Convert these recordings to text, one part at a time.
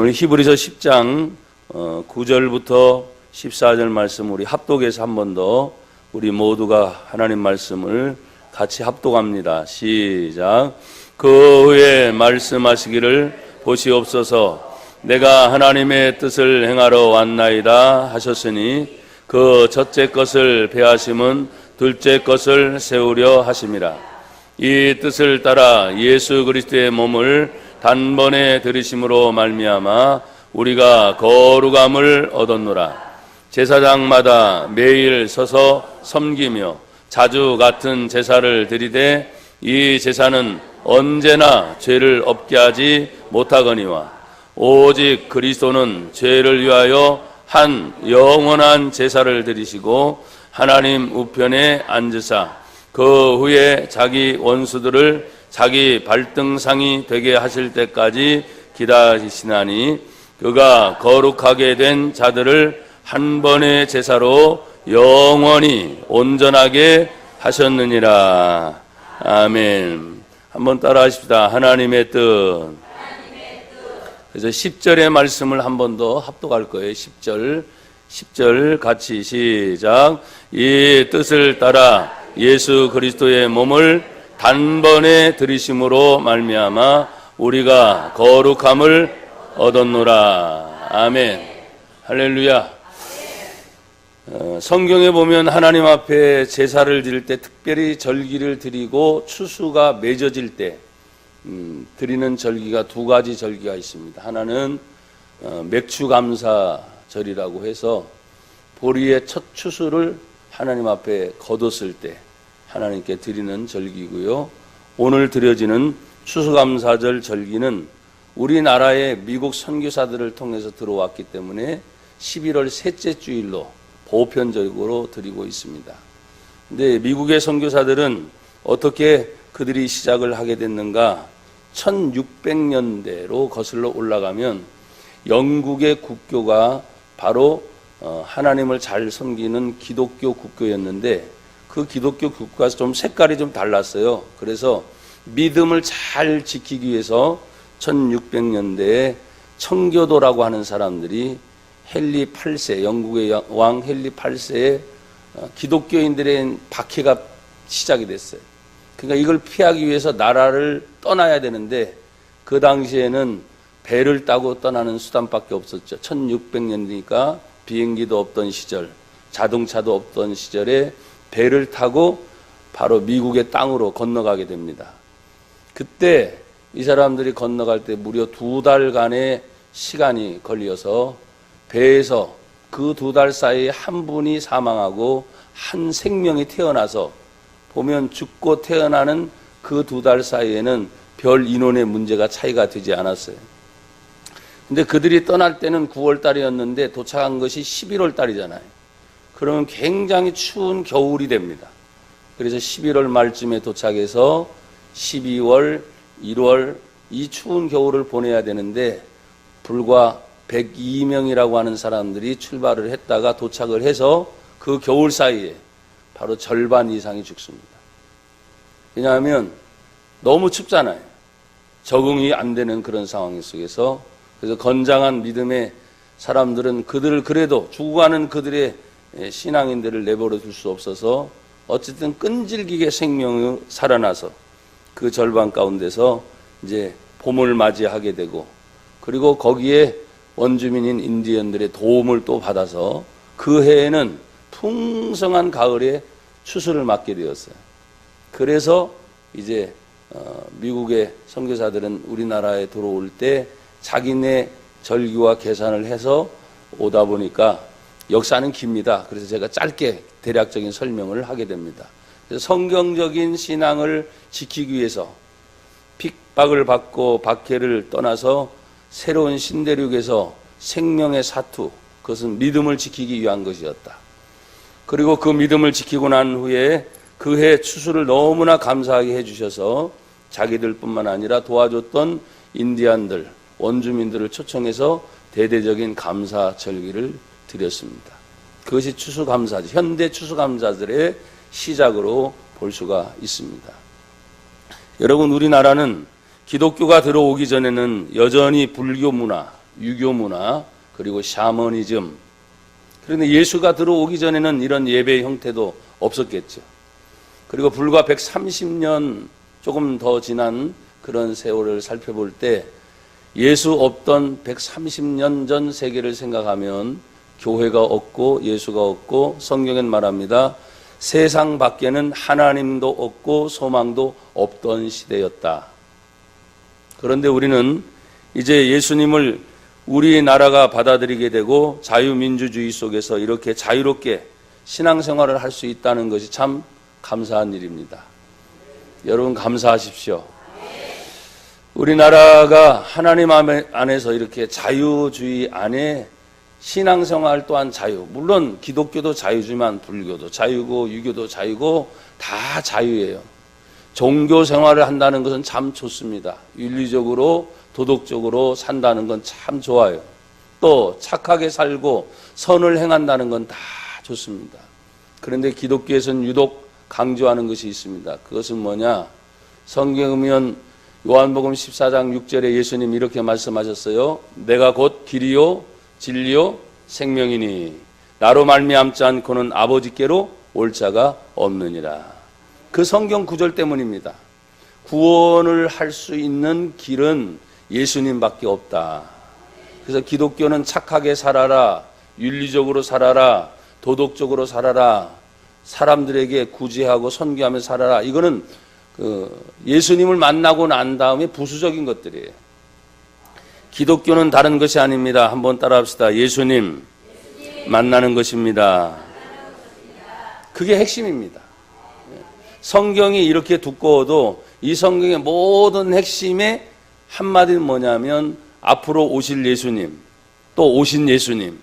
우리 히브리서 10장 9절부터 14절 말씀 우리 합독해서 한 번 더 우리 모두가 하나님 말씀을 같이 합독합니다. 시작. 그 후에 말씀하시기를 보시옵소서 내가 하나님의 뜻을 행하러 왔나이다 하셨으니 그 첫째 것을 배하심은 둘째 것을 세우려 하심이라. 이 뜻을 따라 예수 그리스도의 몸을 단번에 들이심으로 말미암아 우리가 거룩함을 얻었노라. 제사장마다 매일 서서 섬기며 자주 같은 제사를 드리되 이 제사는 언제나 죄를 없게 하지 못하거니와 오직 그리스도는 죄를 위하여 한 영원한 제사를 드리시고 하나님 우편에 앉으사 그 후에 자기 원수들을 자기 발등상이 되게 하실 때까지 기다리시나니 그가 거룩하게 된 자들을 한 번의 제사로 영원히 온전하게 하셨느니라. 아멘. 한번 따라 하십시다. 하나님의 뜻. 그래서 10절의 말씀을 한 번 더 합독할 거예요. 10절 같이 시작. 이 뜻을 따라 예수 그리스도의 몸을 단번에 들이심으로 말미암아 우리가 거룩함을 얻었노라. 아멘. 할렐루야. 성경에 보면 하나님 앞에 제사를 드릴 때 특별히 절기를 드리고 추수가 맺어질 때 드리는 절기가 두 가지 절기가 있습니다. 하나는 맥추감사절이라고 해서 보리의 첫 추수를 하나님 앞에 거뒀을 때 하나님께 드리는 절기고요. 오늘 드려지는 추수감사절 절기는 우리나라의 미국 선교사들을 통해서 들어왔기 때문에 11월 셋째 주일로 보편적으로 드리고 있습니다. 근데 미국의 선교사들은 어떻게 그들이 시작을 하게 됐는가? 1600년대로 거슬러 올라가면 영국의 국교가 바로 하나님을 잘 섬기는 기독교 국교였는데 그 기독교 국가가 좀 색깔이 좀 달랐어요. 그래서 믿음을 잘 지키기 위해서 1600년대에 청교도라고 하는 사람들이 헨리 8세, 영국의 왕 헨리 8세의 기독교인들의 박해가 시작이 됐어요. 그러니까 이걸 피하기 위해서 나라를 떠나야 되는데 그 당시에는 배를 타고 떠나는 수단밖에 없었죠. 1600년이니까 비행기도 없던 시절, 자동차도 없던 시절에 배를 타고 바로 미국의 땅으로 건너가게 됩니다. 그때 이 사람들이 건너갈 때 무려 2달간의 시간이 걸려서 배에서 그 2달 사이에 한 분이 사망하고 한 생명이 태어나서 보면 죽고 태어나는 그 2달 사이에는 별 인원의 문제가 차이가 되지 않았어요. 근데 그들이 떠날 때는 9월 달이었는데 도착한 것이 11월 달이잖아요. 그러면 굉장히 추운 겨울이 됩니다. 그래서 11월 말쯤에 도착해서 12월, 1월 이 추운 겨울을 보내야 되는데 불과 102명이라고 하는 사람들이 출발을 했다가 도착을 해서 그 겨울 사이에 바로 절반 이상이 죽습니다. 왜냐하면 너무 춥잖아요. 적응이 안 되는 그런 상황 속에서 그래서 건장한 믿음의 사람들은 그들을 그래도 죽어가는 그들의 신앙인들을 내버려 둘 수 없어서 어쨌든 끈질기게 생명이 살아나서 그 절반 가운데서 이제 봄을 맞이하게 되고 그리고 거기에 원주민인 인디언들의 도움을 또 받아서 그 해에는 풍성한 가을에 추수를 맞게 되었어요. 그래서 이제 미국의 선교사들은 우리나라에 들어올 때 자기네 절기와 계산을 해서 오다 보니까 역사는 깁니다. 그래서 제가 짧게 대략적인 설명을 하게 됩니다. 그래서 성경적인 신앙을 지키기 위해서 핍박을 받고 박해를 떠나서 새로운 신대륙에서 생명의 사투, 그것은 믿음을 지키기 위한 것이었다. 그리고 그 믿음을 지키고 난 후에 그 해 추수를 너무나 감사하게 해주셔서 자기들뿐만 아니라 도와줬던 인디안들, 원주민들을 초청해서 대대적인 감사 절기를 드렸습니다. 그것이 추수감사절, 현대 추수감사절의 시작으로 볼 수가 있습니다. 여러분, 우리나라는 기독교가 들어오기 전에는 여전히 불교 문화, 유교 문화, 그리고 샤머니즘. 그런데 예수가 들어오기 전에는 이런 예배 형태도 없었겠죠. 그리고 불과 130년 조금 더 지난 그런 세월을 살펴볼 때 예수 없던 130년 전 세계를 생각하면 교회가 없고 예수가 없고 성경엔 말합니다. 세상 밖에는 하나님도 없고 소망도 없던 시대였다. 그런데 우리는 이제 예수님을 우리나라가 받아들이게 되고 자유민주주의 속에서 이렇게 자유롭게 신앙생활을 할 수 있다는 것이 참 감사한 일입니다. 여러분 감사하십시오. 우리나라가 하나님 안에서 이렇게 자유주의 안에 신앙생활 또한 자유, 물론 기독교도 자유지만 불교도 자유고 유교도 자유고 다 자유예요. 종교생활을 한다는 것은 참 좋습니다. 윤리적으로 도덕적으로 산다는 건 참 좋아요. 또 착하게 살고 선을 행한다는 건 다 좋습니다. 그런데 기독교에서는 유독 강조하는 것이 있습니다. 그것은 뭐냐? 성경에 보면 요한복음 14장 6절에 예수님 이렇게 말씀하셨어요. 내가 곧 길이요 진리요 생명이니 나로 말미암지 않고는 아버지께로 올 자가 없느니라. 그 성경 구절 때문입니다. 구원을 할 수 있는 길은 예수님밖에 없다. 그래서 기독교는 착하게 살아라, 윤리적으로 살아라, 도덕적으로 살아라, 사람들에게 구제하고 선교하며 살아라. 이거는 예수님을 만나고 난 다음에 부수적인 것들이에요. 기독교는 다른 것이 아닙니다. 한번 따라합시다. 예수님 만나는 것입니다. 그게 핵심입니다. 성경이 이렇게 두꺼워도 이 성경의 모든 핵심의 한마디는 뭐냐면 앞으로 오실 예수님, 또 오신 예수님,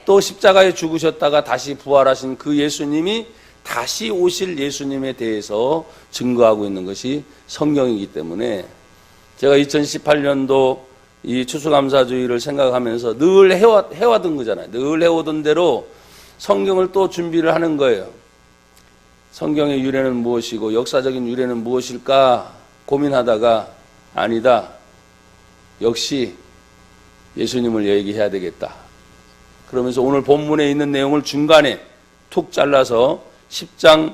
또 십자가에 죽으셨다가 다시 부활하신 그 예수님이 다시 오실 예수님에 대해서 증거하고 있는 것이 성경이기 때문에 제가 2018년도 이 추수감사주의를 생각하면서 늘 해와던 거잖아요. 늘 해오던 대로 성경을 또 준비를 하는 거예요. 성경의 유래는 무엇이고 역사적인 유래는 무엇일까 고민하다가 아니다. 역시 예수님을 얘기해야 되겠다. 그러면서 오늘 본문에 있는 내용을 중간에 툭 잘라서 10장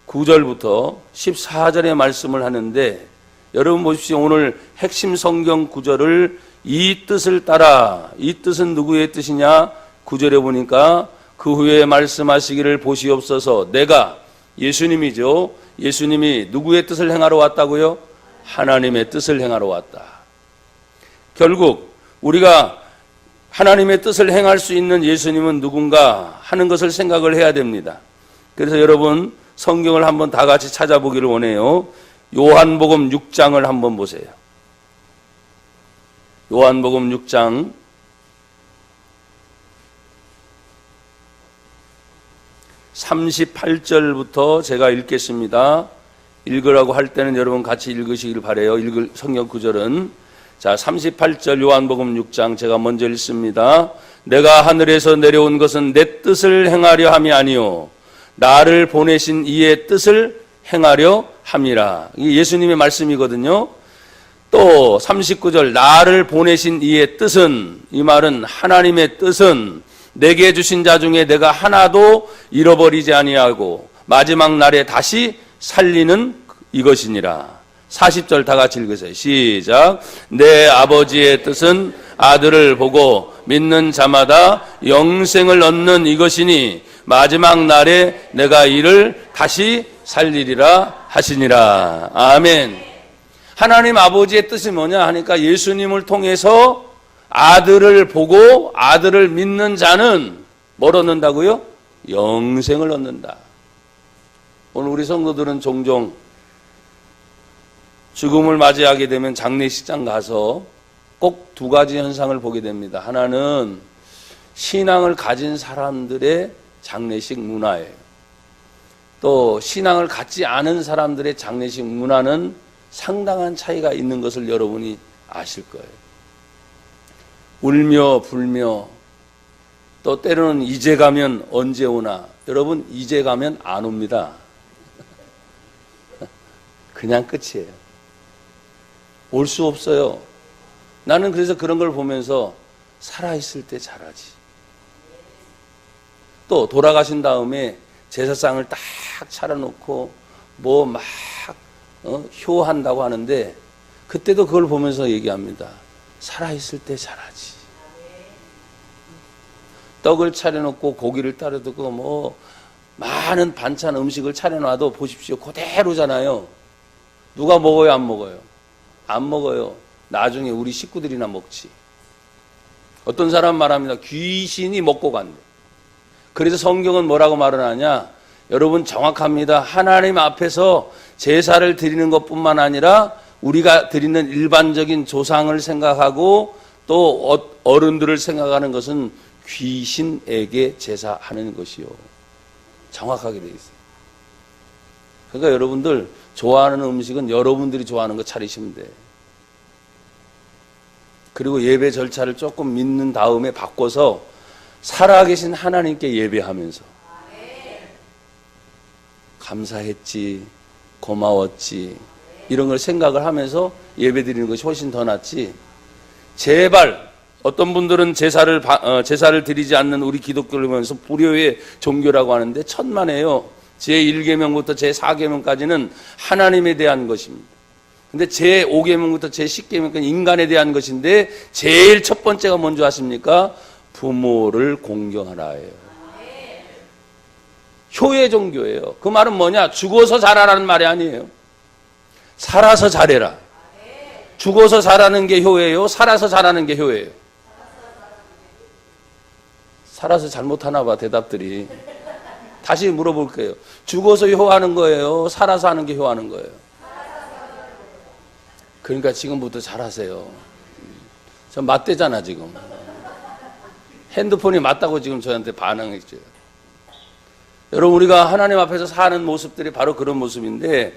9절부터 14절의 말씀을 하는데 여러분 보십시오. 오늘 핵심 성경 구절을 이 뜻을 따라, 이 뜻은 누구의 뜻이냐? 9절에 보니까 그 후에 말씀하시기를 보시옵소서. 내가 예수님이죠. 예수님이 누구의 뜻을 행하러 왔다고요? 하나님의 뜻을 행하러 왔다. 결국 우리가 하나님의 뜻을 행할 수 있는 예수님은 누군가 하는 것을 생각을 해야 됩니다. 그래서 여러분 성경을 한번 다 같이 찾아보기를 원해요. 요한복음 6장을 한번 보세요. 요한복음 6장 38절부터 제가 읽겠습니다. 읽으라고 할 때는 여러분 같이 읽으시길 바라요. 읽을 성경 구절은 자 38절 요한복음 6장 제가 먼저 읽습니다. 내가 하늘에서 내려온 것은 내 뜻을 행하려 함이 아니요 나를 보내신 이의 뜻을 행하려 함이라. 이게 예수님의 말씀이거든요. 또 39절 나를 보내신 이의 뜻은, 이 말은 하나님의 뜻은 내게 주신 자 중에 내가 하나도 잃어버리지 아니하고 마지막 날에 다시 살리는 이것이니라. 40절 다 같이 읽으세요. 시작. 내 아버지의 뜻은 아들을 보고 믿는 자마다 영생을 얻는 이것이니 마지막 날에 내가 이를 다시 살리리라 하시니라. 아멘. 하나님 아버지의 뜻이 뭐냐 하니까 예수님을 통해서 아들을 보고 아들을 믿는 자는 뭘 얻는다고요? 영생을 얻는다. 오늘 우리 성도들은 종종 죽음을 맞이하게 되면 장례식장 가서 꼭 두 가지 현상을 보게 됩니다. 하나는 신앙을 가진 사람들의 장례식 문화예요. 또 신앙을 갖지 않은 사람들의 장례식 문화는 상당한 차이가 있는 것을 여러분이 아실 거예요. 울며 불며 또 때로는 이제 가면 언제 오나. 여러분 이제 가면 안 옵니다. 그냥 끝이에요. 올 수 없어요. 나는 그래서 그런 걸 보면서 살아있을 때 잘하지. 또 돌아가신 다음에 제사상을 딱 차려놓고 뭐 막 효한다고 하는데 그때도 그걸 보면서 얘기합니다. 살아있을 때 잘하지. 떡을 차려놓고 고기를 따르고 뭐 많은 반찬 음식을 차려놔도 보십시오. 그대로잖아요. 누가 먹어요? 안 먹어요? 안 먹어요. 나중에 우리 식구들이나 먹지. 어떤 사람 말합니다. 귀신이 먹고 간대. 그래서 성경은 뭐라고 말을 하냐? 여러분 정확합니다. 하나님 앞에서 제사를 드리는 것뿐만 아니라 우리가 드리는 일반적인 조상을 생각하고 또 어른들을 생각하는 것은 귀신에게 제사하는 것이요. 정확하게 되어 있어요. 그러니까 여러분들 좋아하는 음식은 여러분들이 좋아하는 거 차리시면 돼. 그리고 예배 절차를 조금 믿는 다음에 바꿔서 살아계신 하나님께 예배하면서 감사했지, 고마웠지 이런 걸 생각을 하면서 예배 드리는 것이 훨씬 더 낫지. 제발 어떤 분들은 제사를 드리지 않는 우리 기독교를 보면서 불효의 종교라고 하는데 천만에요. 제1계명부터 제4계명까지는 하나님에 대한 것입니다. 근데 제5계명부터 제10계명까지 인간에 대한 것인데 제일 첫 번째가 뭔지 아십니까? 부모를 공경하라예요. 효의 종교예요. 그 말은 뭐냐? 죽어서 잘하라는 말이 아니에요. 살아서 잘해라. 죽어서 잘하는 게 효예요? 살아서 잘하는 게 효예요? 살아서 잘못하나 봐, 대답들이. 다시 물어볼게요. 죽어서 효하는 거예요? 살아서 하는 게 효하는 거예요? 그러니까 지금부터 잘하세요. 저 맞대잖아 지금. 핸드폰이 맞다고 지금 저한테 반응했죠. 여러분 우리가 하나님 앞에서 사는 모습들이 바로 그런 모습인데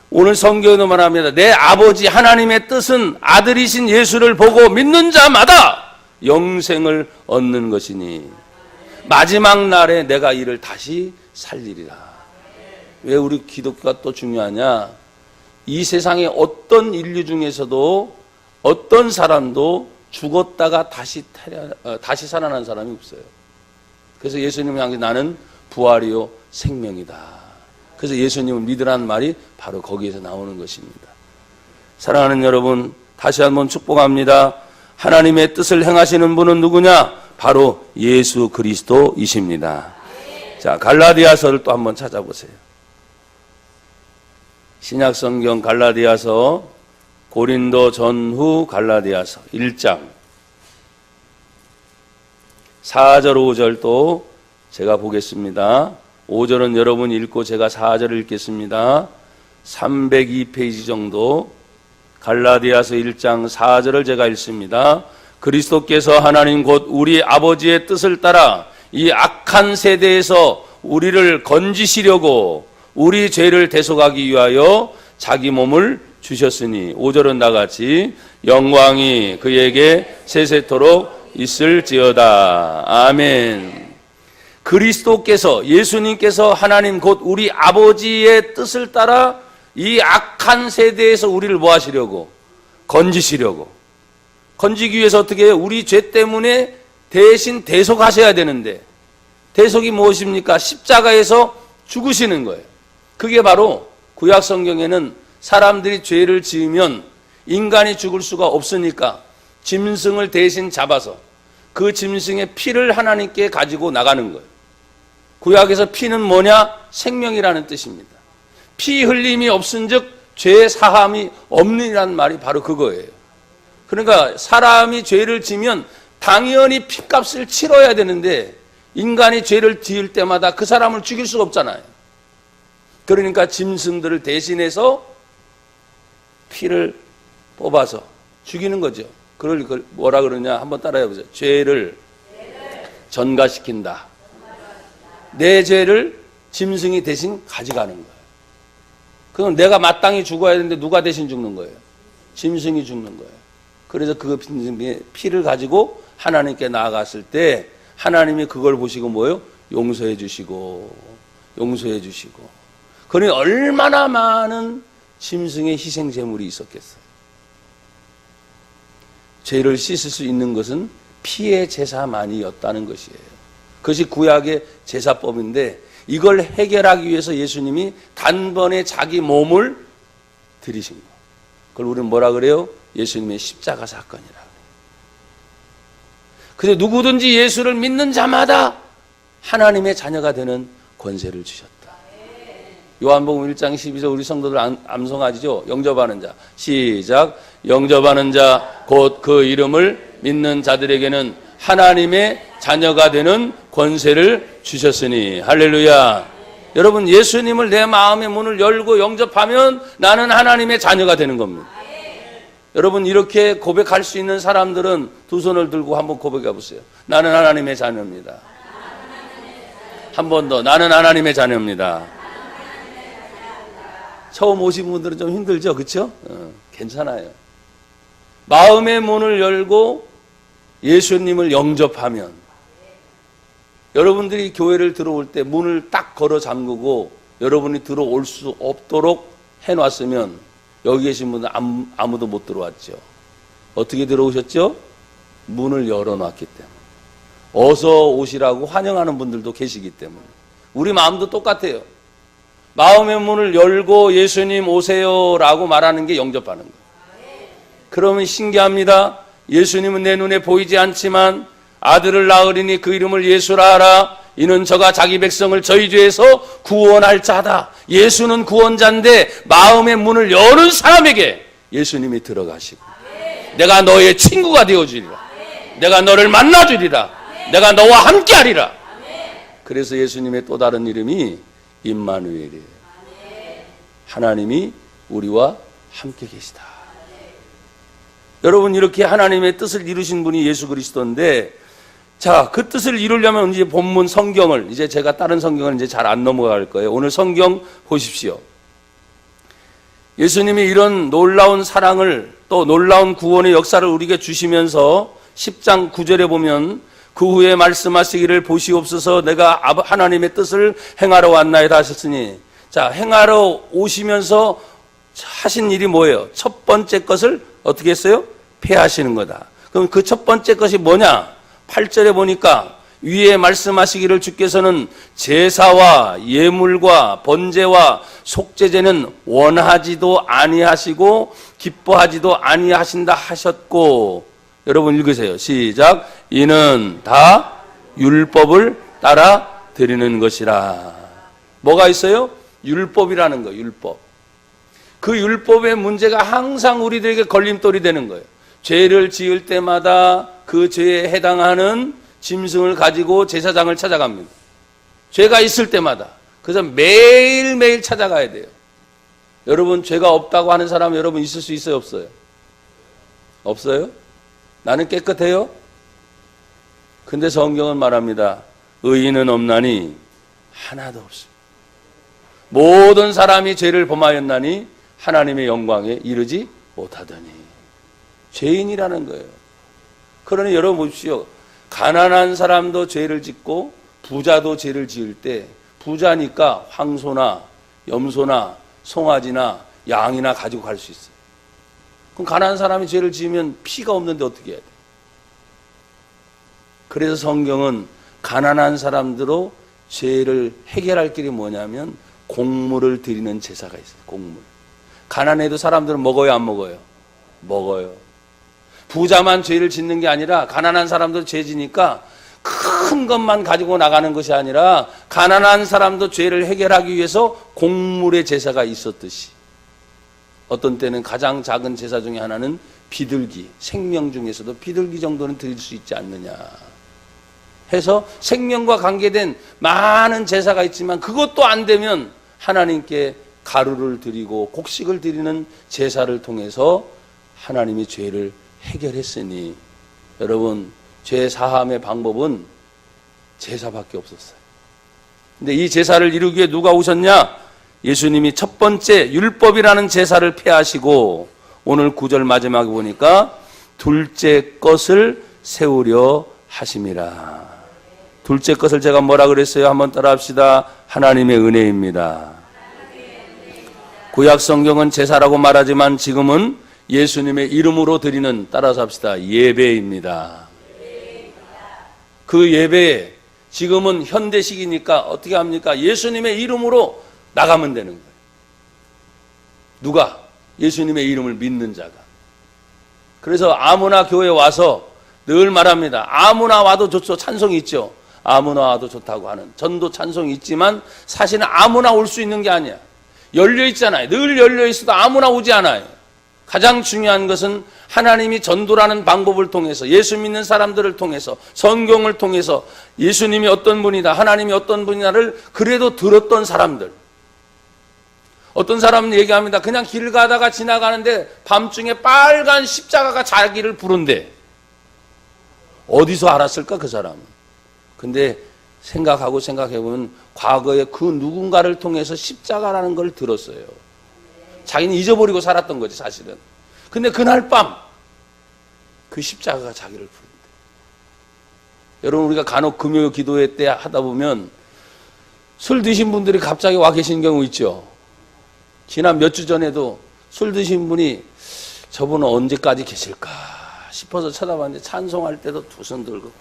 오늘 성경에도 말합니다. 내 아버지 하나님의 뜻은 아들이신 예수를 보고 믿는 자마다 영생을 얻는 것이니 마지막 날에 내가 이를 다시 살리리라. 왜 우리 기독교가 또 중요하냐? 이 세상에 어떤 인류 중에서도 어떤 사람도 죽었다가 다시 살아난 사람이 없어요. 그래서 예수님이 향해 나는 부활이요 생명이다. 그래서 예수님을 믿으라는 말이 바로 거기에서 나오는 것입니다. 사랑하는 여러분, 다시 한번 축복합니다. 하나님의 뜻을 행하시는 분은 누구냐? 바로 예수 그리스도이십니다. 자, 갈라디아서를 또 한번 찾아보세요. 신약성경 갈라디아서, 고린도 전후 갈라디아서 1장 4절 5절 또 제가 보겠습니다. 5절은 여러분이 읽고 제가 4절을 읽겠습니다. 302페이지 정도 갈라디아서 1장 4절을 제가 읽습니다. 그리스도께서 하나님 곧 우리 아버지의 뜻을 따라 이 악한 세대에서 우리를 건지시려고 우리 죄를 대속하기 위하여 자기 몸을 주셨으니 5절은 나같이 영광이 그에게 세세토록 있을지어다. 아멘. 그리스도께서 예수님께서 하나님 곧 우리 아버지의 뜻을 따라 이 악한 세대에서 우리를 뭐 하시려고? 건지시려고. 건지기 위해서 어떻게 해요? 우리 죄 때문에 대신 대속하셔야 되는데 대속이 무엇입니까? 십자가에서 죽으시는 거예요. 그게 바로 구약 성경에는 사람들이 죄를 지으면 인간이 죽을 수가 없으니까 짐승을 대신 잡아서 그 짐승의 피를 하나님께 가지고 나가는 거예요. 구약에서 피는 뭐냐? 생명이라는 뜻입니다. 피 흘림이 없은즉 죄 사함이 없느니라는 말이 바로 그거예요. 그러니까 사람이 죄를 지면 당연히 피값을 치러야 되는데 인간이 죄를 지을 때마다 그 사람을 죽일 수가 없잖아요. 그러니까 짐승들을 대신해서 피를 뽑아서 죽이는 거죠. 그걸 뭐라 그러냐? 한번 따라해 보세요. 죄를 전가시킨다. 내 죄를 짐승이 대신 가져가는 거예요. 그럼 내가 마땅히 죽어야 되는데 누가 대신 죽는 거예요? 짐승이 죽는 거예요. 그래서 그 짐승의 피를 가지고 하나님께 나아갔을 때 하나님이 그걸 보시고 뭐예요? 용서해 주시고 용서해 주시고. 그러니 얼마나 많은 짐승의 희생 제물이 있었겠어요. 죄를 씻을 수 있는 것은 피의 제사만이었다는 것이에요. 그것이 구약의 제사법인데 이걸 해결하기 위해서 예수님이 단번에 자기 몸을 들이신 거. 그걸 우리는 뭐라 그래요? 예수님의 십자가 사건이라. 그래서 누구든지 예수를 믿는 자마다 하나님의 자녀가 되는 권세를 주셨다. 요한복음 1장 12절 우리 성도들 암송하지죠? 영접하는 자. 시작. 영접하는 자 곧 그 이름을 믿는 자들에게는 하나님의 자녀가 되는 권세를 주셨으니. 할렐루야. 여러분, 예수님을 내 마음의 문을 열고 영접하면 나는 하나님의 자녀가 되는 겁니다. 여러분, 이렇게 고백할 수 있는 사람들은 두 손을 들고 한번 고백해 보세요. 나는 하나님의 자녀입니다. 한 번 더. 나는 하나님의 자녀입니다. 처음 오신 분들은 좀 힘들죠? 그렇죠? 괜찮아요. 마음의 문을 열고 예수님을 영접하면 여러분들이 교회를 들어올 때 문을 딱 걸어 잠그고 여러분이 들어올 수 없도록 해놨으면 여기 계신 분은 아무도 못 들어왔죠. 어떻게 들어오셨죠? 문을 열어놨기 때문에. 어서 오시라고 환영하는 분들도 계시기 때문에. 우리 마음도 똑같아요. 마음의 문을 열고 예수님 오세요라고 말하는 게 영접하는 거예요. 그러면 신기합니다. 예수님은 내 눈에 보이지 않지만 아들을 낳으리니 그 이름을 예수라 하라. 이는 저가 자기 백성을 저희 죄에서 구원할 자다. 예수는 구원자인데 마음의 문을 여는 사람에게 예수님이 들어가시고 내가 너의 친구가 되어주리라. 내가 너를 만나주리라. 내가 너와 함께하리라. 그래서 예수님의 또 다른 이름이 임마누엘이에요. 하나님이 우리와 함께 계시다. 여러분, 이렇게 하나님의 뜻을 이루신 분이 예수 그리스도인데, 자, 그 뜻을 이루려면 이제 본문 성경을, 이제 제가 다른 성경을 이제 잘 안 넘어갈 거예요. 오늘 성경 보십시오. 예수님이 이런 놀라운 사랑을 또 놀라운 구원의 역사를 우리에게 주시면서 10장 9절에 보면 그 후에 말씀하시기를 보시옵소서 내가 하나님의 뜻을 행하러 왔나이다 하셨으니, 자, 행하러 오시면서 하신 일이 뭐예요? 첫 번째 것을 어떻게 했어요? 폐하시는 거다. 그럼 그 첫 번째 것이 뭐냐? 8절에 보니까 위에 말씀하시기를 주께서는 제사와 예물과 번제와 속죄제는 원하지도 아니하시고 기뻐하지도 아니하신다 하셨고, 여러분 읽으세요. 시작. 이는 다 율법을 따라 드리는 것이라. 뭐가 있어요? 율법이라는 거예요. 율법. 그 율법의 문제가 항상 우리들에게 걸림돌이 되는 거예요. 죄를 지을 때마다 그 죄에 해당하는 짐승을 가지고 제사장을 찾아갑니다. 죄가 있을 때마다. 그래서 매일매일 찾아가야 돼요. 여러분, 죄가 없다고 하는 사람 여러분 있을 수 있어요? 없어요? 없어요? 나는 깨끗해요? 근데 성경은 말합니다. 의인은 없나니 하나도 없습니다. 모든 사람이 죄를 범하였나니 하나님의 영광에 이르지 못하더니. 죄인이라는 거예요. 그러니 여러분 보십시오. 가난한 사람도 죄를 짓고 부자도 죄를 지을 때 부자니까 황소나 염소나 송아지나 양이나 가지고 갈 수 있어요. 그럼 가난한 사람이 죄를 지으면 피가 없는데 어떻게 해야 돼? 그래서 성경은 가난한 사람들로 죄를 해결할 길이 뭐냐면 곡물을 드리는 제사가 있어요. 곡물. 가난해도 사람들은 먹어요, 안 먹어요? 먹어요. 부자만 죄를 짓는 게 아니라 가난한 사람도 죄 지니까 큰 것만 가지고 나가는 것이 아니라 가난한 사람도 죄를 해결하기 위해서 곡물의 제사가 있었듯이, 어떤 때는 가장 작은 제사 중에 하나는 비둘기, 생명 중에서도 비둘기 정도는 드릴 수 있지 않느냐 해서 생명과 관계된 많은 제사가 있지만 그것도 안 되면 하나님께 가루를 드리고 곡식을 드리는 제사를 통해서 하나님이 죄를 해결했으니, 여러분, 죄 사함의 방법은 제사밖에 없었어요. 근데 이 제사를 이루기 위해 누가 오셨냐? 예수님이 첫 번째 율법이라는 제사를 폐하시고 오늘 9절 마지막에 보니까 둘째 것을 세우려 하심이라. 둘째 것을 제가 뭐라 그랬어요? 한번 따라 합시다. 하나님의 은혜입니다. 구약 성경은 제사라고 말하지만 지금은 예수님의 이름으로 드리는, 따라서 합시다, 예배입니다. 그 예배에 지금은 현대식이니까 어떻게 합니까? 예수님의 이름으로 나가면 되는 거예요. 누가? 예수님의 이름을 믿는 자가. 그래서 아무나 교회 와서 늘 말합니다. 아무나 와도 좋죠. 찬송이 있죠. 아무나 와도 좋다고 하는 전도 찬송이 있지만 사실은 아무나 올 수 있는 게 아니야. 열려 있잖아요. 늘 열려 있어도 아무나 오지 않아요. 가장 중요한 것은 하나님이 전도라는 방법을 통해서, 예수 믿는 사람들을 통해서, 성경을 통해서 예수님이 어떤 분이다, 하나님이 어떤 분이다를 그래도 들었던 사람들. 어떤 사람은 얘기합니다. 그냥 길 가다가 지나가는데 밤중에 빨간 십자가가 자기를 부른대. 어디서 알았을까 그 사람은. 근데 생각해보면 과거에 그 누군가를 통해서 십자가라는 걸 들었어요. 자기는 잊어버리고 살았던 거지 사실은. 근데 그날 밤 그 십자가가 자기를 부른대. 여러분, 우리가 간혹 금요 기도회 때 하다 보면 술 드신 분들이 갑자기 와 계신 경우 있죠. 지난 몇 주 전에도 술 드신 분이 저분은 언제까지 계실까 싶어서 쳐다봤는데 찬송할 때도 두 손 들고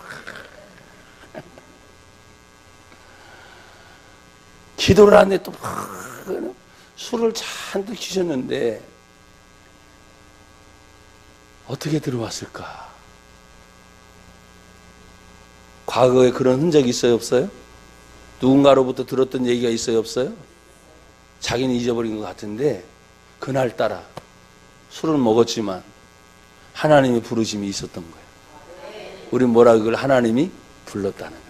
기도를 하는데 또 술을 잔뜩 드셨는데 어떻게 들어왔을까? 과거에 그런 흔적이 있어요, 없어요? 누군가로부터 들었던 얘기가 있어요, 없어요? 자기는 잊어버린 것 같은데 그날따라 술은 먹었지만 하나님의 부르심이 있었던 거예요. 우린 뭐라 그걸 하나님이 불렀다는 거예요.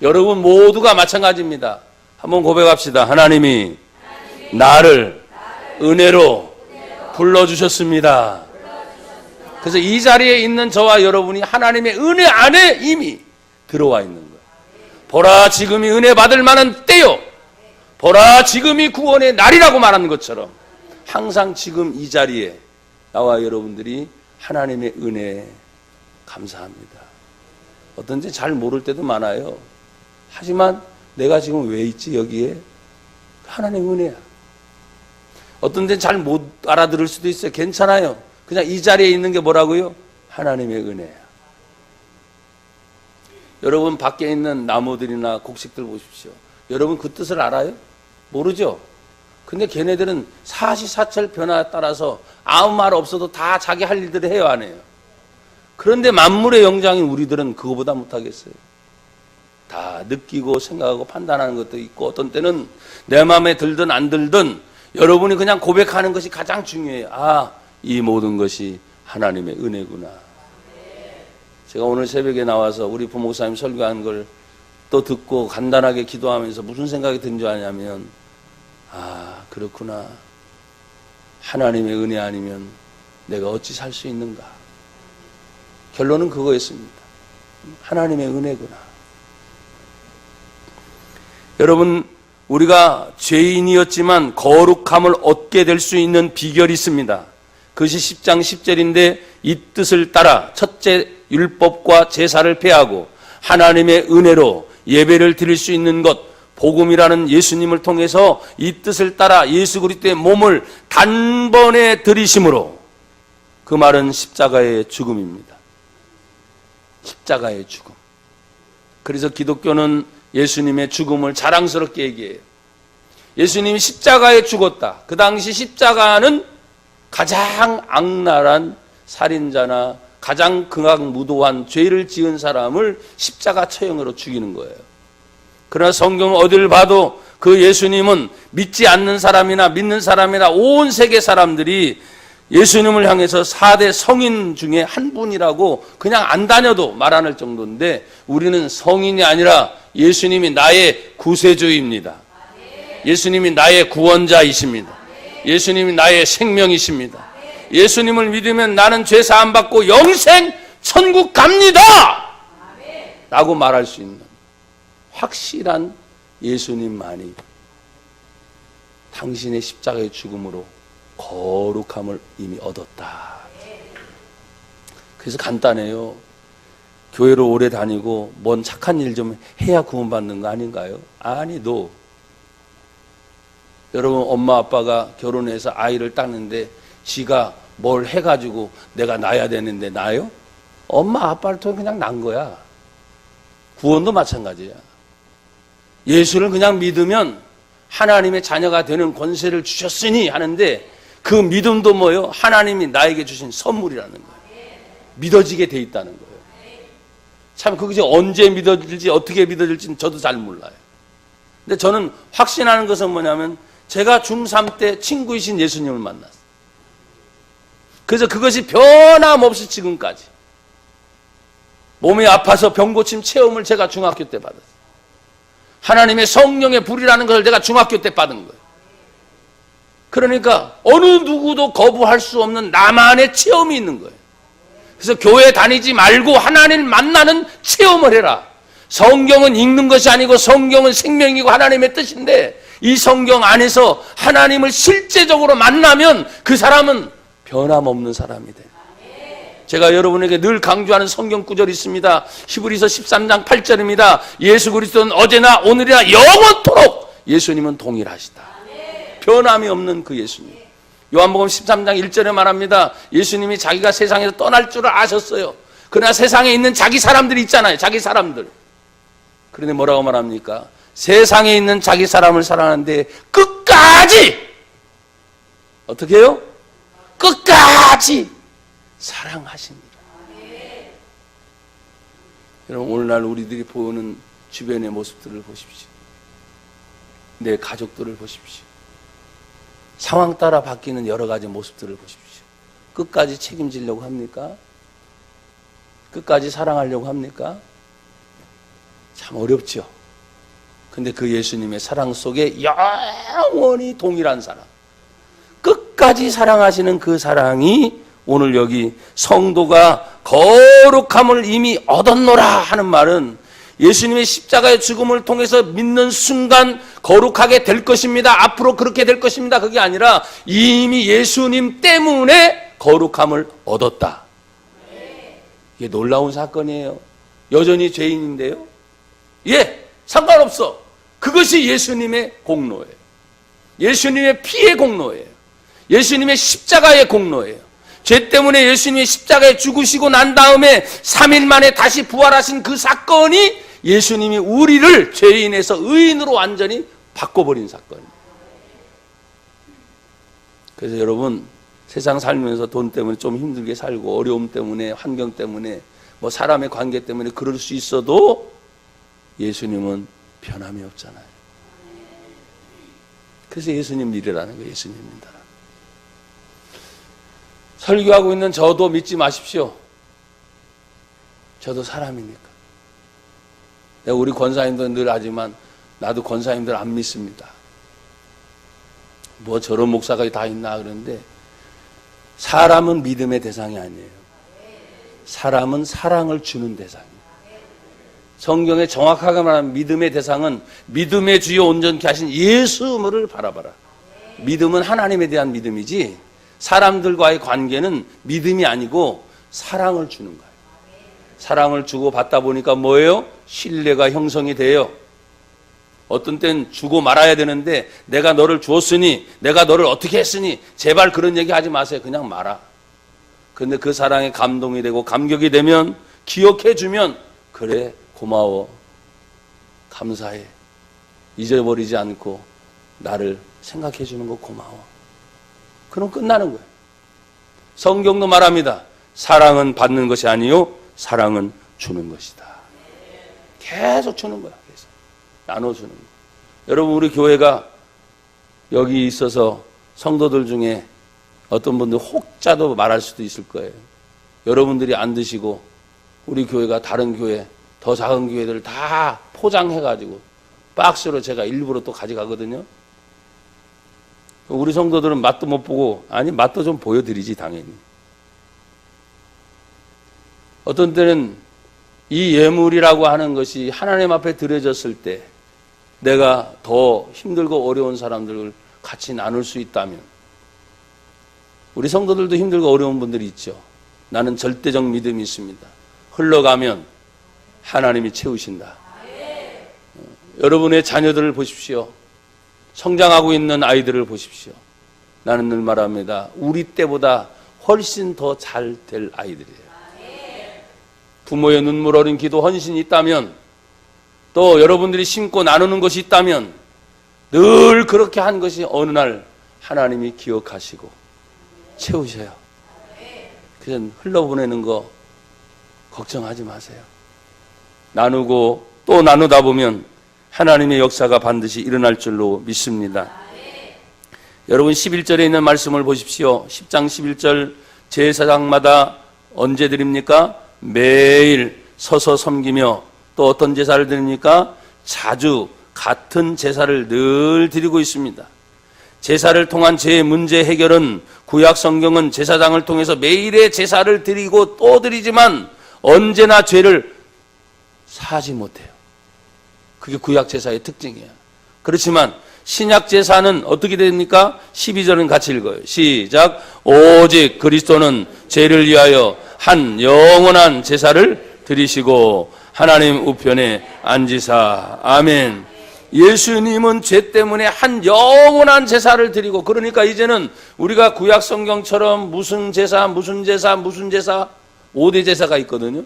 여러분 모두가 마찬가지입니다. 한번 고백합시다. 하나님이 나를 은혜로 불러주셨습니다. 그래서 이 자리에 있는 저와 여러분이 하나님의 은혜 안에 이미 들어와 있는 거예요. 보라, 지금이 은혜 받을 만한 때요. 보라, 지금이 구원의 날이라고 말하는 것처럼 항상 지금 이 자리에 나와 여러분들이 하나님의 은혜에 감사합니다. 어떤지 잘 모를 때도 많아요. 하지만 내가 지금 왜 있지 여기에? 하나님의 은혜야. 어떤 데는 잘 못 알아들을 수도 있어요. 괜찮아요. 그냥 이 자리에 있는 게 뭐라고요? 하나님의 은혜야. 여러분 밖에 있는 나무들이나 곡식들 보십시오. 여러분 그 뜻을 알아요? 모르죠? 근데 걔네들은 사시사철 변화에 따라서 아무 말 없어도 다 자기 할 일들을 해요, 안 해요? 그런데 만물의 영장인 우리들은 그거보다 못하겠어요. 다 느끼고 생각하고 판단하는 것도 있고 어떤 때는 내 마음에 들든 안 들든 여러분이 그냥 고백하는 것이 가장 중요해요. 아, 이 모든 것이 하나님의 은혜구나. 제가 오늘 새벽에 나와서 우리 부목사님 설교한 걸 또 듣고 간단하게 기도하면서 무슨 생각이 든 줄 아냐면, 아, 그렇구나. 하나님의 은혜 아니면 내가 어찌 살 수 있는가. 결론은 그거였습니다. 하나님의 은혜구나. 여러분, 우리가 죄인이었지만 거룩함을 얻게 될 수 있는 비결이 있습니다. 그것이 10장 10절인데 이 뜻을 따라 첫째 율법과 제사를 폐하고 하나님의 은혜로 예배를 드릴 수 있는 것, 복음이라는 예수님을 통해서 이 뜻을 따라 예수 그리스도의 몸을 단번에 들이심으로, 그 말은 십자가의 죽음입니다. 십자가의 죽음. 그래서 기독교는 예수님의 죽음을 자랑스럽게 얘기해요. 예수님이 십자가에 죽었다. 그 당시 십자가는 가장 악랄한 살인자나 가장 극악무도한 죄를 지은 사람을 십자가 처형으로 죽이는 거예요. 그러나 성경 어딜 봐도 그 예수님은 믿지 않는 사람이나 믿는 사람이나 온 세계 사람들이 예수님을 향해서 4대 성인 중에 한 분이라고 그냥 안 다녀도 말 안 할 정도인데, 우리는 성인이 아니라 예수님이 나의 구세주입니다. 예수님이 나의 구원자이십니다. 예수님이 나의 생명이십니다. 예수님을 믿으면 나는 죄 사함 받고 영생 천국 갑니다 라고 말할 수 있는 확실한 예수님만이 당신의 십자가의 죽음으로 거룩함을 이미 얻었다. 그래서 간단해요. 교회를 오래 다니고 뭔 착한 일 좀 해야 구원받는 거 아닌가요? 아니, 여러분 엄마 아빠가 결혼해서 아이를 땄는데 지가 뭘 해가지고 내가 낳아야 되는데 낳아요? 엄마 아빠를 통해 그냥 낳은 거야. 구원도 마찬가지야. 예수를 그냥 믿으면 하나님의 자녀가 되는 권세를 주셨으니 하는데, 그 믿음도 뭐예요? 하나님이 나에게 주신 선물이라는 거예요. 믿어지게 돼 있다는 거예요. 참 그것이 언제 믿어질지 어떻게 믿어질지는 저도 잘 몰라요. 근데 저는 확신하는 것은 뭐냐면, 제가 중3 때 친구이신 예수님을 만났어요. 그래서 그것이 변함없이 지금까지 몸이 아파서 병 고침 체험을 제가 중학교 때 받았어요. 하나님의 성령의 불이라는 것을 내가 중학교 때 받은 거예요. 그러니까 어느 누구도 거부할 수 없는 나만의 체험이 있는 거예요. 그래서 교회 다니지 말고 하나님을 만나는 체험을 해라. 성경은 읽는 것이 아니고 성경은 생명이고 하나님의 뜻인데, 이 성경 안에서 하나님을 실제적으로 만나면 그 사람은 변함없는 사람이 돼요. 제가 여러분에게 늘 강조하는 성경 구절이 있습니다. 히브리서 13장 8절입니다. 예수 그리스도는 어제나 오늘이나 영원토록 예수님은 동일하시다. 변함이 없는 그 예수님. 요한복음 13장 1절에 말합니다. 예수님이 자기가 세상에서 떠날 줄을 아셨어요. 그러나 세상에 있는 자기 사람들이 있잖아요. 자기 사람들. 그런데 뭐라고 말합니까? 세상에 있는 자기 사람을 사랑하는데 끝까지 어떻게 해요? 끝까지 사랑하십니다. 여러분, 오늘날 우리들이 보는 주변의 모습들을 보십시오. 내 가족들을 보십시오. 상황 따라 바뀌는 여러 가지 모습들을 보십시오. 끝까지 책임지려고 합니까? 끝까지 사랑하려고 합니까? 참 어렵죠. 근데 그 예수님의 사랑 속에 영원히 동일한 사랑, 끝까지 사랑하시는 그 사랑이 오늘 여기 성도가 거룩함을 이미 얻었노라 하는 말은, 예수님의 십자가의 죽음을 통해서 믿는 순간 거룩하게 될 것입니다. 앞으로 그렇게 될 것입니다. 그게 아니라 이미 예수님 때문에 거룩함을 얻었다. 이게 놀라운 사건이에요. 여전히 죄인인데요. 예, 상관없어. 그것이 예수님의 공로예요. 예수님의 피의 공로예요. 예수님의 십자가의 공로예요. 죄 때문에 예수님이 십자가에 죽으시고 난 다음에 3일 만에 다시 부활하신 그 사건이 예수님이 우리를 죄인에서 의인으로 완전히 바꿔버린 사건입니다. 그래서 여러분, 세상 살면서 돈 때문에 좀 힘들게 살고 어려움 때문에 환경 때문에 뭐 사람의 관계 때문에 그럴 수 있어도 예수님은 변함이 없잖아요. 그래서 예수님 믿으라는 거예요. 예수님 믿어라. 설교하고 있는 저도 믿지 마십시오. 저도 사람이니까. 내가 우리 권사님들 늘 하지만 나도 권사님들 안 믿습니다. 뭐 저런 목사가 다 있나 그러는데, 사람은 믿음의 대상이 아니에요. 사람은 사랑을 주는 대상이에요. 성경에 정확하게 말하면 믿음의 대상은 믿음의 주요 온전케 하신 예수를 바라봐라. 믿음은 하나님에 대한 믿음이지 사람들과의 관계는 믿음이 아니고 사랑을 주는 거예요. 사랑을 주고 받다 보니까 뭐예요? 신뢰가 형성이 돼요. 어떤 땐 주고 말아야 되는데, 내가 너를 주었으니, 내가 너를 어떻게 했으니, 제발 그런 얘기 하지 마세요. 그냥 말아. 근데 그 사랑에 감동이 되고 감격이 되면, 기억해 주면, 그래, 고마워, 감사해, 잊어버리지 않고 나를 생각해 주는 거 고마워. 그럼 끝나는 거예요. 성경도 말합니다. 사랑은 받는 것이 아니요, 사랑은 주는 것이다. 계속 주는 거야. 계속 나눠주는 거야. 여러분, 우리 교회가 여기 있어서 성도들 중에 어떤 분들 혹자도 말할 수도 있을 거예요. 여러분들이 안 드시고 우리 교회가 다른 교회, 더 작은 교회들을 다 포장해가지고 박스로 제가 일부러 또 가져가거든요. 우리 성도들은 맛도 못 보고, 아니 맛도 좀 보여드리지 당연히. 어떤 때는 이 예물이라고 하는 것이 하나님 앞에 드려졌을 때 내가 더 힘들고 어려운 사람들을 같이 나눌 수 있다면, 우리 성도들도 힘들고 어려운 분들이 있죠. 나는 절대적 믿음이 있습니다. 흘러가면 하나님이 채우신다. 여러분의 자녀들을 보십시오. 성장하고 있는 아이들을 보십시오. 나는 늘 말합니다. 우리 때보다 훨씬 더 잘 될 아이들이에요. 부모의 눈물 어린 기도 헌신이 있다면, 또 여러분들이 심고 나누는 것이 있다면 늘 그렇게 한 것이 어느 날 하나님이 기억하시고 채우셔요. 그래서 흘러보내는 거 걱정하지 마세요. 나누고 또 나누다 보면 하나님의 역사가 반드시 일어날 줄로 믿습니다. 여러분 11절에 있는 말씀을 보십시오. 10장 11절, 제사장마다 언제 드립니까? 매일 서서 섬기며, 또 어떤 제사를 드립니까? 자주 같은 제사를 늘 드리고 있습니다. 제사를 통한 죄의 문제 해결은 구약 성경은 제사장을 통해서 매일의 제사를 드리고 또 드리지만 언제나 죄를 사하지 못해요. 그게 구약 제사의 특징이에요. 그렇지만 신약 제사는 어떻게 됩니까? 12절은 같이 읽어요. 시작. 오직 그리스도는 죄를 위하여 한 영원한 제사를 드리시고 하나님 우편에 앉으사. 아멘. 예수님은 죄 때문에 한 영원한 제사를 드리고, 그러니까 이제는 우리가 구약 성경처럼 무슨 제사 5대 제사가 있거든요.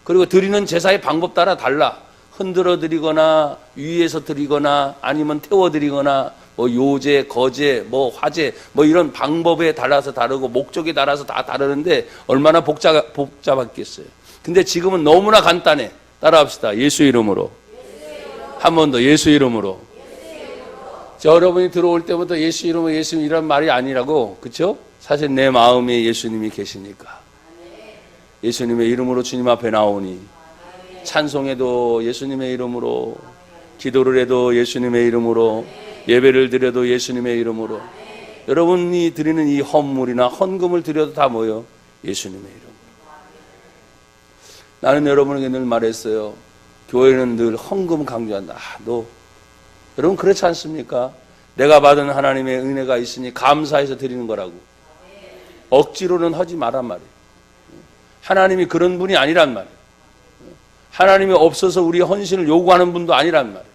그리고 드리는 제사의 방법 따라 달라. 흔들어 드리거나 위에서 드리거나 아니면 태워 드리거나 뭐 요제, 거제, 뭐 화제, 뭐 이런 방법에 따라서 다르고 목적에 따라서 다 다르는데 얼마나 복잡했겠어요. 근데 지금은 너무나 간단해. 따라합시다. 예수 이름으로. 한 번 더. 예수 이름으로. 여러분이 들어올 때부터 예수 이름으로 예수님이란 말이 아니라고, 그렇죠? 사실 내 마음에 예수님이 계시니까. 예수님의 이름으로 주님 앞에 나오니, 찬송해도 예수님의 이름으로, 기도를 해도 예수님의 이름으로, 예배를 드려도 예수님의 이름으로. 여러분이 드리는 이 헌물이나 헌금을 드려도 다 뭐예요? 예수님의 이름으로. 나는 여러분에게 늘 말했어요. 교회는 늘 헌금 강조한다. 여러분 그렇지 않습니까? 내가 받은 하나님의 은혜가 있으니 감사해서 드리는 거라고. 억지로는 하지 말란 말이에요. 하나님이 그런 분이 아니란 말이에요. 하나님이 없어서 우리 헌신을 요구하는 분도 아니란 말이에요.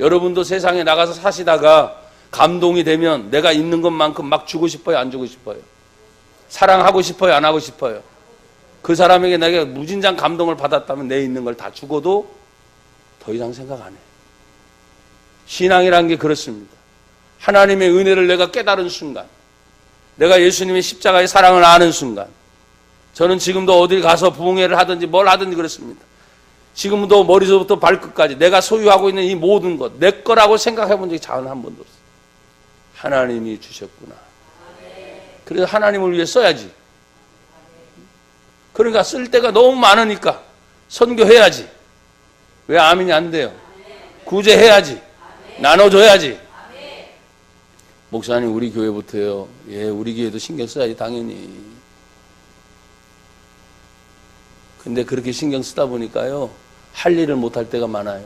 여러분도 세상에 나가서 사시다가 감동이 되면 내가 있는 것만큼 막 주고 싶어요? 안 주고 싶어요? 사랑하고 싶어요? 안 하고 싶어요? 그 사람에게 내가 무진장 감동을 받았다면 내 있는 걸 다 죽어도 더 이상 생각 안 해요. 신앙이란 게 그렇습니다. 하나님의 은혜를 내가 깨달은 순간, 내가 예수님의 십자가의 사랑을 아는 순간, 저는 지금도 어딜 가서 부흥회를 하든지 뭘 하든지 그렇습니다. 지금도 머리서부터 발끝까지 내가 소유하고 있는 이 모든 것, 내 거라고 생각해 본 적이 단 한 번도 없어요. 하나님이 주셨구나. 그래서 하나님을 위해 써야지. 그러니까 쓸 데가 너무 많으니까 선교해야지. 왜 아멘이 안 돼요? 구제해야지. 나눠줘야지. 목사님 우리 교회부터요. 예, 우리 교회도 신경 써야지 당연히. 근데 그렇게 신경 쓰다 보니까요, 할 일을 못할 때가 많아요.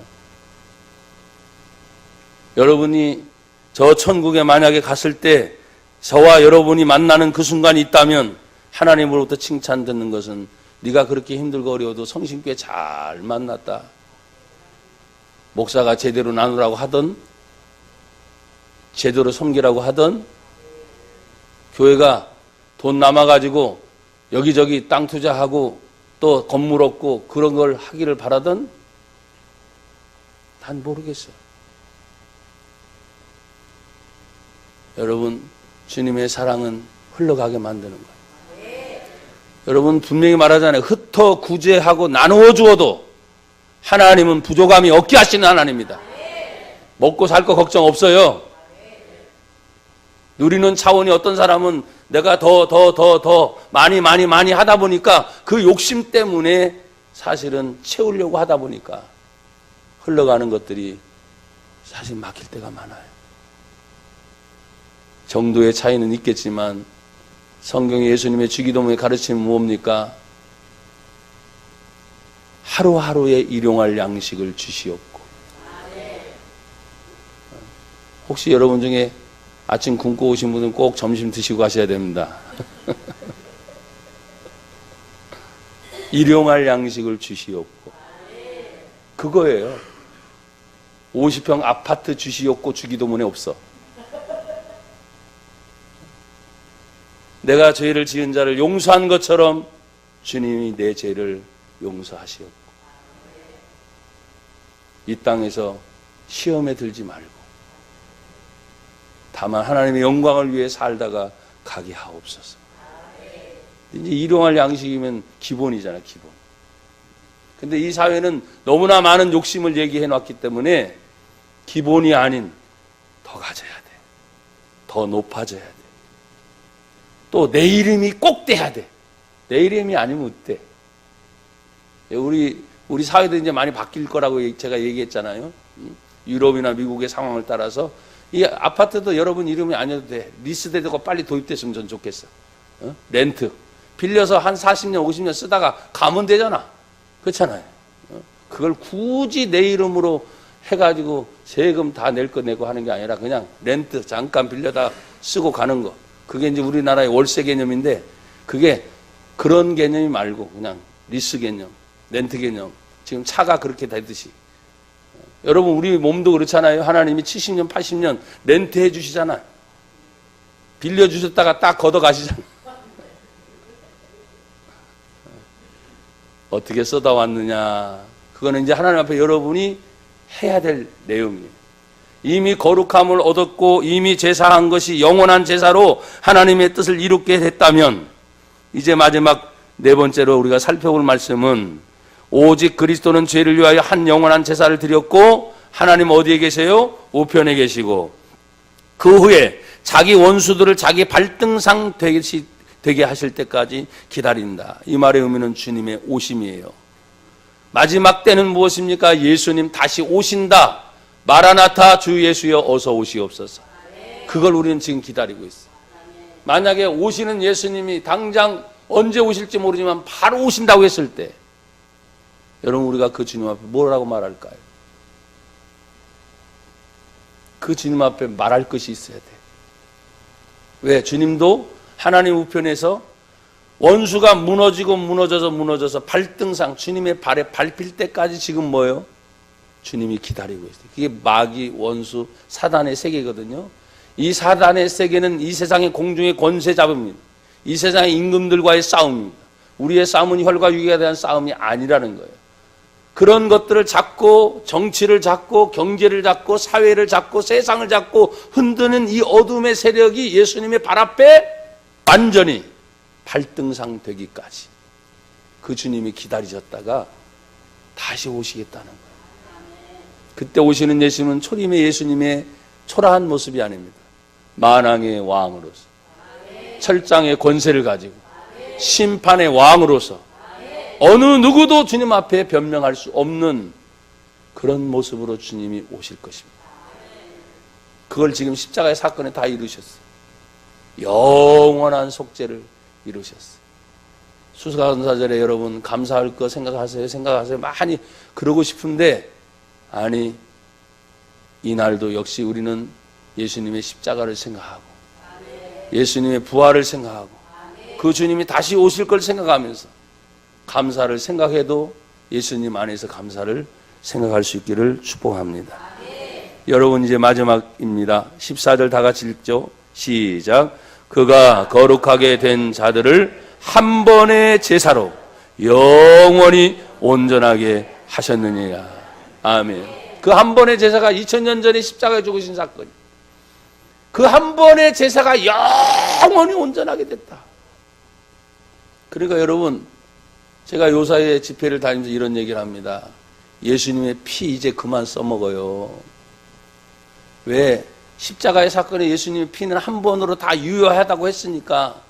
여러분이 저 천국에 만약에 갔을 때 저와 여러분이 만나는 그 순간이 있다면 하나님으로부터 칭찬 듣는 것은 네가 그렇게 힘들고 어려워도 성신교회 잘 만났다. 목사가 제대로 나누라고 하던, 제대로 섬기라고 하던, 교회가 돈 남아가지고 여기저기 땅 투자하고 또 건물 얻고 그런 걸 하기를 바라던, 난 모르겠어요. 여러분, 주님의 사랑은 흘러가게 만드는 거예요. 여러분 분명히 말하잖아요. 흩어 구제하고 나누어 주어도 하나님은 부족함이 없게 하시는 하나님입니다. 먹고 살 거 걱정 없어요. 누리는 차원이 어떤 사람은 내가 더 많이 하다 보니까 그 욕심 때문에 사실은 채우려고 하다 보니까 흘러가는 것들이 사실 막힐 때가 많아요. 정도의 차이는 있겠지만 성경의 예수님의 주기도문의 가르침은 뭡니까? 하루하루에 일용할 양식을 주시옵고. 혹시 여러분 중에 아침 굶고 오신 분은 꼭 점심 드시고 가셔야 됩니다. 일용할 양식을 주시옵고. 그거예요. 50평 아파트 주시옵고 주기도문에 없어. 내가 죄를 지은 자를 용서한 것처럼 주님이 내 죄를 용서하시옵고 이 땅에서 시험에 들지 말고 다만 하나님의 영광을 위해 살다가 가게 하옵소서. 이제 일용할 양식이면 기본이잖아, 기본. 근데 이 사회는 너무나 많은 욕심을 얘기해 놨기 때문에 기본이 아닌 더 가져야 돼. 더 높아져야 돼. 또 내 이름이 꼭 돼야 돼. 내 이름이 아니면 어때? 우리 사회도 이제 많이 바뀔 거라고 제가 얘기했잖아요. 유럽이나 미국의 상황을 따라서 이 아파트도 여러분 이름이 아니어도 돼. 리스트되고 빨리 도입됐으면 전 좋겠어. 렌트 빌려서 한 40년 50년 쓰다가 가면 되잖아. 그렇잖아요. 그걸 굳이 내 이름으로 해가지고 세금 다 낼 거 내고 하는 게 아니라 그냥 렌트 잠깐 빌려다 쓰고 가는 거. 그게 이제 우리나라의 월세 개념인데 그게 그런 개념이 말고 그냥 리스 개념, 렌트 개념. 지금 차가 그렇게 되듯이. 여러분 우리 몸도 그렇잖아요. 하나님이 70년 80년 렌트해 주시잖아요. 빌려주셨다가 딱 걷어가시잖아요. 어떻게 쏟아왔느냐. 그거는 이제 하나님 앞에 여러분이 해야 될 내용이에요. 이미 거룩함을 얻었고 이미 제사한 것이 영원한 제사로 하나님의 뜻을 이루게 됐다면 이제 마지막 네 번째로 우리가 살펴볼 말씀은 오직 그리스도는 죄를 위하여 한 영원한 제사를 드렸고 하나님 어디에 계세요? 우편에 계시고 그 후에 자기 원수들을 자기 발등상 되게 하실 때까지 기다린다. 이 말의 의미는 주님의 오심이에요. 마지막 때는 무엇입니까? 예수님 다시 오신다. 마라나타 주 예수여 어서 오시옵소서. 그걸 우리는 지금 기다리고 있어요. 만약에 오시는 예수님이 당장 언제 오실지 모르지만 바로 오신다고 했을 때 여러분 우리가 그 주님 앞에 뭐라고 말할까요? 그 주님 앞에 말할 것이 있어야 돼. 왜? 주님도 하나님 우편에서 원수가 무너져서 발등상 주님의 발에 밟힐 때까지 지금 뭐예요? 주님이 기다리고 있어요. 그게 마귀, 원수, 사단의 세계거든요. 이 사단의 세계는 이 세상의 공중의 권세 잡음입니다. 이 세상의 임금들과의 싸움입니다. 우리의 싸움은 혈과 육에 대한 싸움이 아니라는 거예요. 그런 것들을 잡고 정치를 잡고 경제를 잡고 사회를 잡고 세상을 잡고 흔드는 이 어둠의 세력이 예수님의 발 앞에 완전히 발등상 되기까지 그 주님이 기다리셨다가 다시 오시겠다는 거예요. 그때 오시는 예수님은 초림의 예수님의 초라한 모습이 아닙니다. 만왕의 왕으로서 철장의 권세를 가지고 심판의 왕으로서 어느 누구도 주님 앞에 변명할 수 없는 그런 모습으로 주님이 오실 것입니다. 그걸 지금 십자가의 사건에 다 이루셨어요. 영원한 속죄를 이루셨어요. 수사감사절에 여러분 감사할 거 생각하세요. 많이 그러고 싶은데 아니 이날도 역시 우리는 예수님의 십자가를 생각하고 예수님의 부활을 생각하고 그 주님이 다시 오실 걸 생각하면서 감사를 생각해도 예수님 안에서 감사를 생각할 수 있기를 축복합니다. 여러분 이제 마지막입니다. 14절 다 같이 읽죠. 시작. 그가 거룩하게 된 자들을 한 번의 제사로 영원히 온전하게 하셨느니라. 아멘. 그 한 번의 제사가 2000년 전에 십자가에 죽으신 사건이에요. 그 한 번의 제사가 영원히 온전하게 됐다. 그러니까 여러분 제가 요사이에 집회를 다니면서 이런 얘기를 합니다. 예수님의 피 이제 그만 써먹어요. 왜? 십자가의 사건에 예수님의 피는 한 번으로 다 유효하다고 했으니까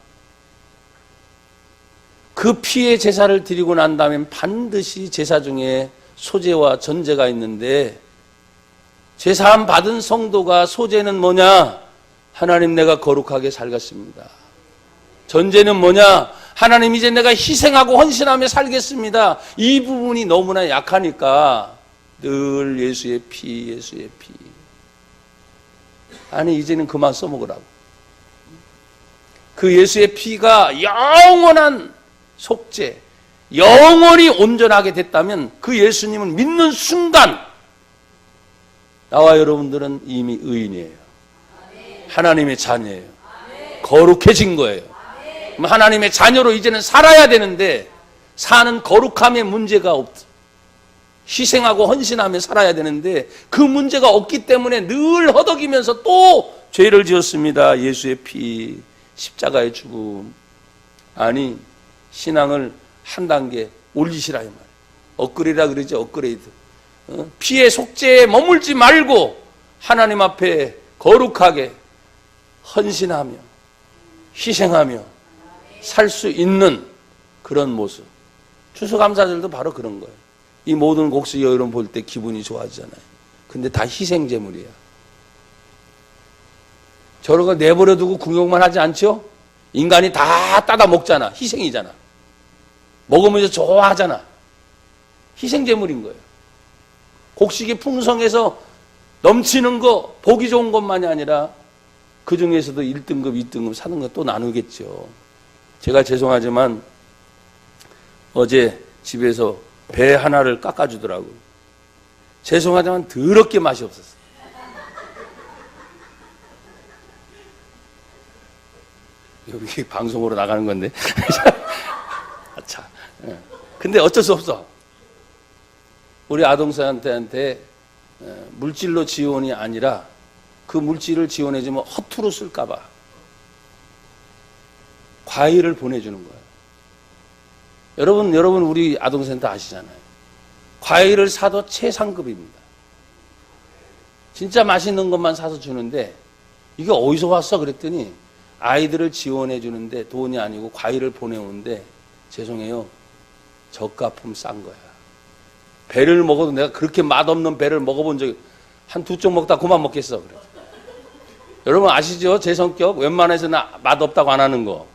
그 피의 제사를 드리고 난 다음에 반드시 제사 중에 소제와 전제가 있는데 제사함 받은 성도가 소제는 뭐냐? 하나님 내가 거룩하게 살겠습니다. 전제는 뭐냐? 하나님 이제 내가 희생하고 헌신하며 살겠습니다. 이 부분이 너무나 약하니까 늘 예수의 피, 예수의 피. 아니 이제는 그만 써먹으라고. 그 예수의 피가 영원한 속죄, 영원히 온전하게 됐다면 그 예수님을 믿는 순간 나와 여러분들은 이미 의인이에요. 하나님의 자녀예요. 거룩해진 거예요. 하나님의 자녀로 이제는 살아야 되는데 사는 거룩함에 문제가 없어. 희생하고 헌신하며 살아야 되는데 그 문제가 없기 때문에 늘 허덕이면서 또 죄를 지었습니다. 예수의 피, 십자가의 죽음. 아니, 신앙을 한 단계 올리시라 이 말. 업그레이드라 그러죠. 업그레이드. 피의 속죄에 머물지 말고 하나님 앞에 거룩하게 헌신하며 희생하며 살 수 있는 그런 모습. 추수감사절도 바로 그런 거예요. 이 모든 곡식 여름 볼 때 기분이 좋아지잖아요. 근데 다 희생제물이야. 저런 거 내버려두고 구경만 하지 않죠? 인간이 다 따다 먹잖아. 희생이잖아. 먹으면서 좋아하잖아. 희생제물인 거예요. 곡식이 풍성해서 넘치는 거, 보기 좋은 것만이 아니라 그 중에서도 1등급, 2등급 사는 거 또 나누겠죠. 제가 죄송하지만 어제 집에서 배 하나를 깎아주더라고요. 죄송하지만 더럽게 맛이 없었어요. 여기 방송으로 나가는 건데. 자, 근데 어쩔 수 없어. 우리 아동사한테 물질로 지원이 아니라 그 물질을 지원해주면 허투루 쓸까봐 과일을 보내주는 거예요. 여러분 우리 아동센터 아시잖아요. 과일을 사도 최상급입니다. 진짜 맛있는 것만 사서 주는데 이게 어디서 왔어? 그랬더니 아이들을 지원해 주는데 돈이 아니고 과일을 보내오는데 죄송해요. 저가품 싼 거야. 배를 먹어도 내가 그렇게 맛없는 배를 먹어본 적이 한 두 쪽 먹다 그만 먹겠어. 그래. 여러분 아시죠? 제 성격 웬만해서 나 맛없다고 안 하는 거.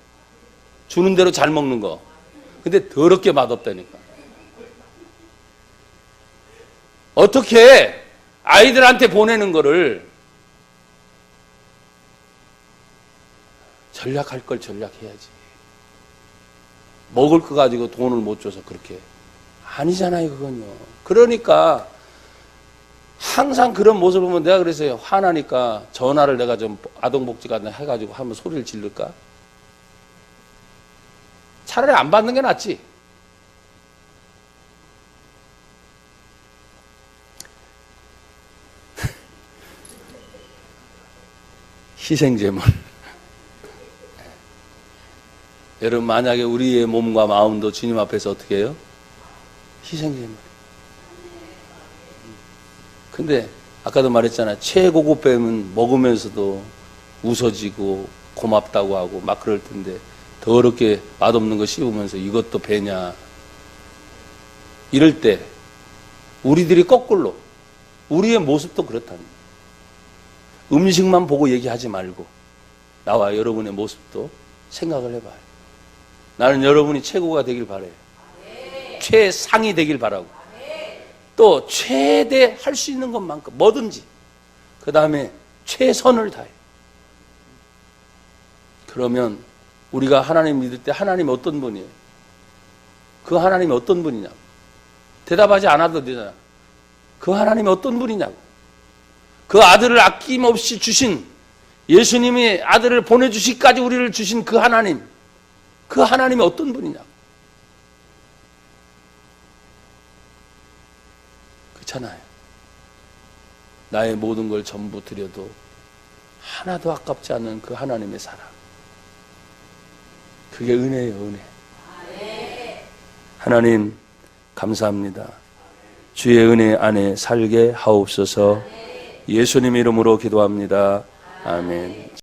주는 대로 잘 먹는 거. 근데 더럽게 맛없다니까. 어떻게 아이들한테 보내는 거를 전략할 걸 전략해야지. 먹을 거 가지고 돈을 못 줘서 그렇게. 아니잖아요, 그건요. 그러니까 항상 그런 모습을 보면 내가 그래서 화나니까 전화를 내가 좀 아동복지가 해가지고 한번 소리를 지를까? 차라리 안 받는 게 낫지. 희생제물. 여러분 만약에 우리의 몸과 마음도 주님 앞에서 어떻게 해요? 희생제물. 근데 아까도 말했잖아요. 최고급 배는 먹으면서도 웃어지고 고맙다고 하고 막 그럴 텐데 더럽게 맛없는 거 씹으면서 이것도 배냐. 이럴 때 우리들이 거꾸로 우리의 모습도 그렇답니다. 음식만 보고 얘기하지 말고 나와 여러분의 모습도 생각을 해봐요. 나는 여러분이 최고가 되길 바라요. 최상이 되길 바라고. 또 최대 할 수 있는 것만큼 뭐든지 그 다음에 최선을 다해. 그러면 우리가 하나님 믿을 때 하나님이 어떤 분이에요? 그 하나님이 어떤 분이냐고. 대답하지 않아도 되잖아. 그 하나님이 어떤 분이냐고. 그 아들을 아낌없이 주신 예수님이 아들을 보내주시기까지 우리를 주신 그 하나님. 그 하나님이 어떤 분이냐고. 그렇잖아요. 나의 모든 걸 전부 드려도 하나도 아깝지 않는 그 하나님의 사랑. 그게 은혜예요, 은혜. 하나님 감사합니다. 주의 은혜 안에 살게 하옵소서. 예수님 이름으로 기도합니다. 아멘.